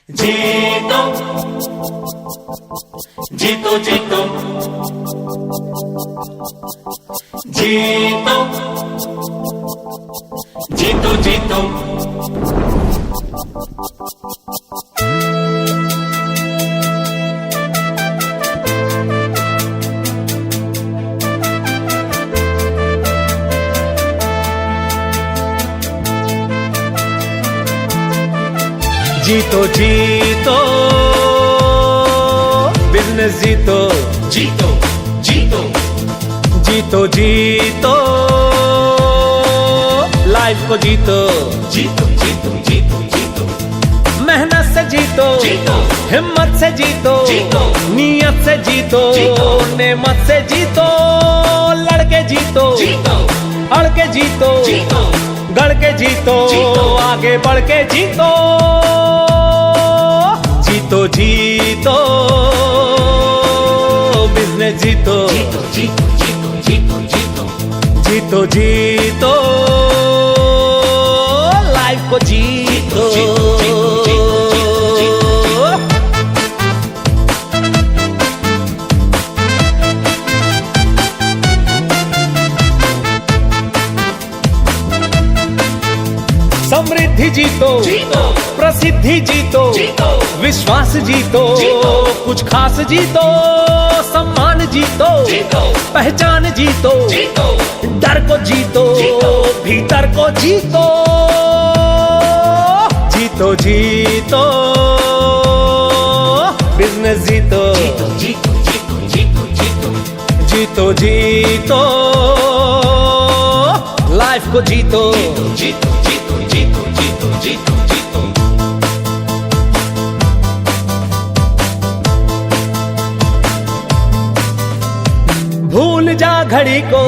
जीतो जीतो जीतो जीतो जीतो जीतो जीतो जीतो बिजनेस जीतो जीतो जीतो जीतो जीतो लाइफ को जीतो जीतो जीतो जीतो जीतो मेहनत से जीतो जीतो हिम्मत से जीतो जीतो नीयत से जीतो जीतो नेमत से जीतो लड़के जीतो जीतो अड़के जीतो जीतो गड़ के जीतो जीतो आगे बढ़ के जीतो जीतो जीतो बिजनेस जीतो जीतो जीतो जीतो जीतो जीतो जीतो लाइफ को जीतो जीतो, जीतो, जीतो, जीतो, समृद्धि जीतो जीतो प्रसिद्धि जीतो जीतो विश्वास जीतो जीतो कुछ खास जीतो सम्मान जीतो जीतो पहचान जीतो जीतो डर को जीतो जीतो भीतर को जीतो जीतो जीतो बिजनेस जीतो जीतो जीतो जीतो जीतो जीतो जीतो लाइफ को जीतो जीतो जीतो जीतो जीतो जीतो जीतो भूल जा घड़ी को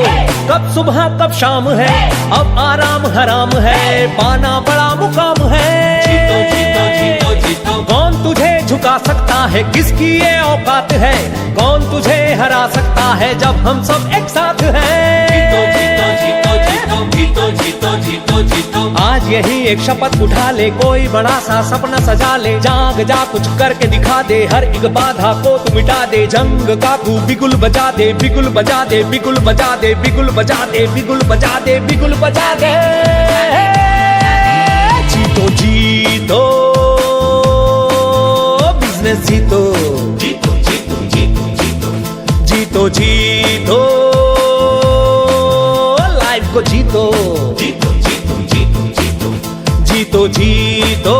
कब सुबह कब शाम है अब आराम हराम है पाना बड़ा मुकाम है जीतो जीतो जीतो जीतो कौन तुझे झुका सकता है किसकी ये औकात है कौन तुझे हरा सकता है जब हम सब एक साथ हैं जीतो जीतो जीतो जीतो जीतो जीतो जीतो आज यही एक शपथ उठा ले कोई बड़ा सा सपना सजा ले जाग जा कुछ करके दिखा दे हर एक बाधा को तू मिटा दे जंग का तू बिगुल बजा दे बिगुल बजा दे बिगुल बजा दे बिगुल बजा दे बिगुल बजा दे बिगुल बजा दे जीतो जीतो बिजनेस जीतो जीतो जीतो जीतो जीतो जीतो जीतो लाइफ को जीतो जीतो जीतो जीतो जीतो जीतो जीतो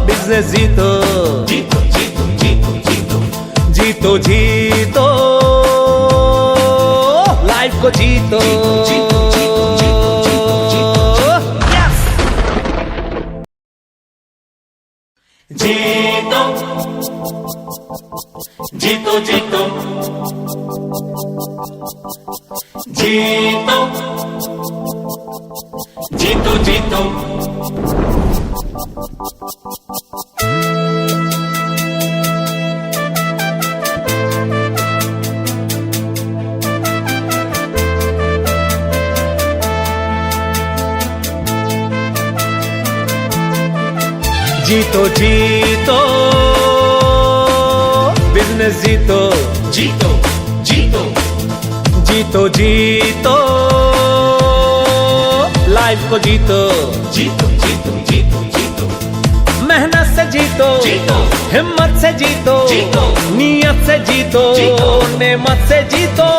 बिजनेस जीतो जीतो जीतो जीतो जीतो जीतो जीतो लाइफ को जीतो जीतो जीतो जीतो जीतो Yes! जीतो जीतो जीतो जीतो जीतो जीतो जीतो जीतो बिजनेस जीतो जीतो जीतो जीतो जीतो लाइफ को जीतो जीतो जीतो जीतो जीतो मेहनत से जीतो जीतो हिम्मत से जीतो जीतो नीयत से जीतो जीतो नेमत से जीतो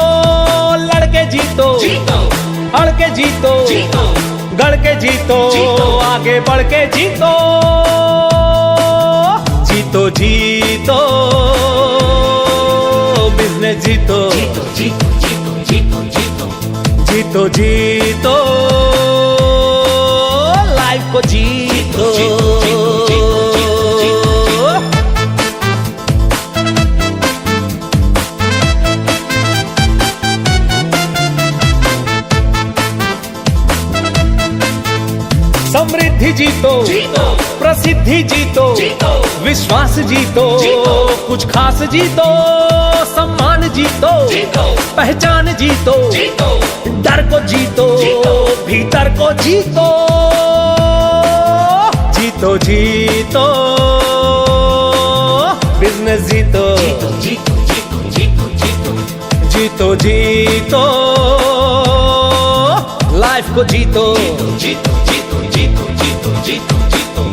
लड़के जीतो जीतो अड़के जीतो जीतो गड़ के जीतो जीतो आगे बढ़ के जीतो जीतो जीतो बिजनेस जीतो जीतो जीतो जीतो जीतो जीतो जीतो जीतो लाइफ को जीतो जीतो जीतो जीतो जीतो समृद्धि जीतो जीतो प्रसिद्धि जीतो जीतो विश्वास जीतो जीतो कुछ खास जीतो सम्मान जीतो जीतो पहचान जीतो जीतो डर को जीतो जीतो भीतर को जीतो जीतो जीतो बिजनेस जीतो जीतो जीतो जीतो जीतो जीतो जीतो लाइफ को जीतो जीतो जीतो जीतो जीतो जीतो जीतो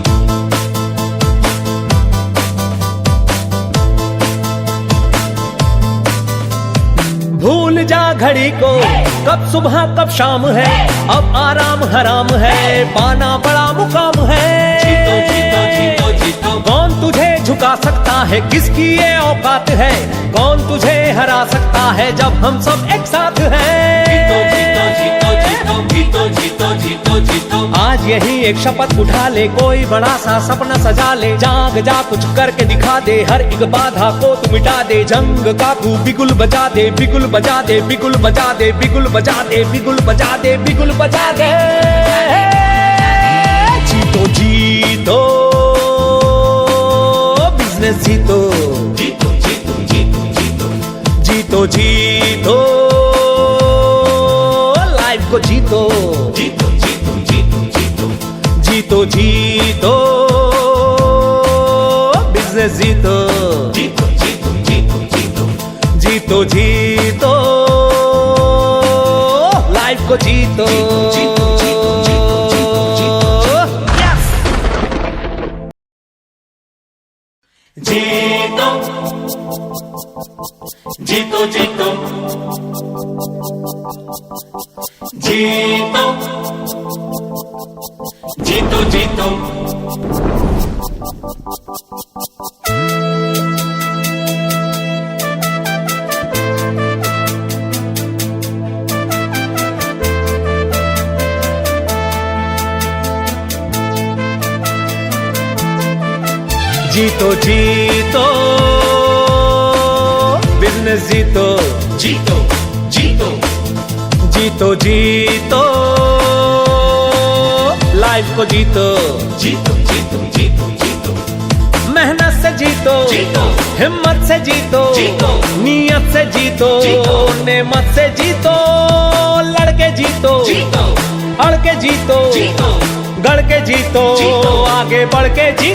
भूल जा घड़ी को कब सुबह कब शाम है अब आराम हराम है पाना बड़ा मुकाम है जीतो जीतो जीतो जीतो कौन तुझे झुका सकता है किसकी ये औकात है कौन तुझे हरा सकता है जब हम सब एक साथ हैं जीतो जीतो जीतो जीतो जीतो जीतो जीतो आज यही एक शपथ उठा ले कोई बड़ा सा सपना सजा ले जाग जा कुछ करके दिखा दे हर एक बाधा को तू मिटा दे जंग का तू बिगुल बजा दे बिगुल बजा दे बिगुल बजा दे बिगुल बजा दे बिगुल बजा दे बिगुल बजा दे जीतो जीतो बिजनेस जीतो जीतो जीतो जीतो जीतो जीतो जीतो लाइफ को जीतो जीतो जीतो जीतो जीतो जीतो जीतो बिजनेस जीतो जीतो जीतो जीतो जीतो जीतो जीतो लाइफ को जीतो जीतो जीतो जीतो जीतो Yes! जीतो जीतो जीतो जीतो जीतो जीतो जीतो जीतो बिजनेस जीतो जीतो जीतो जीतो जीतो लाइफ को जीतो जीतो जीतो जीतो जीतो मेहनत से जीतो जीतो हिम्मत से जीतो जीतो नीयत से जीतो जीतो नेमत से जीतो लड़के जीतो जीतो अड़ के जीतो जीतो गड़ के जीतो जीतो आगे बढ़ के जीतो